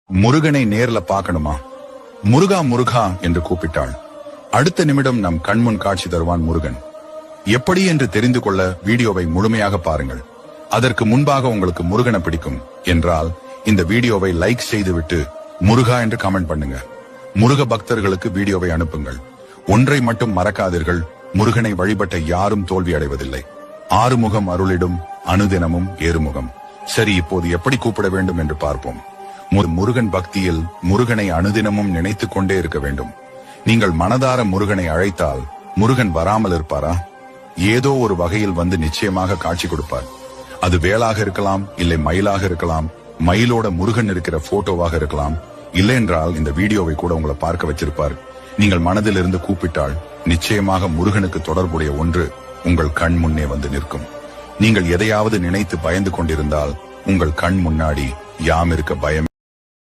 முருகனை நேர்ல பார்க்கணுமா? முருகா முருகா என்று கூப்பிட்டாள். அடுத்த நிமிடம் நம் கண்முன் காட்சி தருவான் முருகன். எப்படி என்று தெரிந்து கொள்ள வீடியோவை முழுமையாக பாருங்கள். அதற்கு முன்பாக உங்களுக்கு முருகனை பிடிக்கும் என்றால் இந்த வீடியோவை லைக் செய்துவிட்டு முருகா என்று கமெண்ட் பண்ணுங்க. முருக பக்தர்களுக்கு வீடியோவை அனுப்புங்கள். ஒன்றை மட்டும் மறக்காதீர்கள், முருகனை வழிபட்ட யாரும் தோல்வி அடைவதில்லை. ஆறுமுகம் அருளிடும், அனுதினமும் ஏறுமுகம். சரி, இப்போது எப்படி கூப்பிட வேண்டும் என்று பார்ப்போம். முருகன் பக்தியில் முருகனை அனுதினமும் நினைத்துக் கொண்டே இருக்க வேண்டும். நீங்கள் மனதார முருகனை அழைத்தால் முருகன் வராமல் இருப்பாரா? ஏதோ ஒரு வகையில் வந்து நிச்சயமாக காட்சி கொடுப்பார். அது வேலாக இருக்கலாம், இல்லை மயிலாக இருக்கலாம், மயிலோட முருகன் இருக்கிற போட்டோவாக இருக்கலாம், இல்லை என்றால் இந்த வீடியோவை கூட உங்களை பார்க்க வச்சிருப்பார். நீங்கள் மனதில் இருந்து கூப்பிட்டால் நிச்சயமாக முருகனுக்கு தொடர்புடைய ஒன்று உங்கள் கண் முன்னே வந்து நிற்கும். நீங்கள் எதையாவது நினைத்து பயந்து கொண்டிருந்தால் உங்கள் கண் முன்னாடி யாம் இருக்க பயம்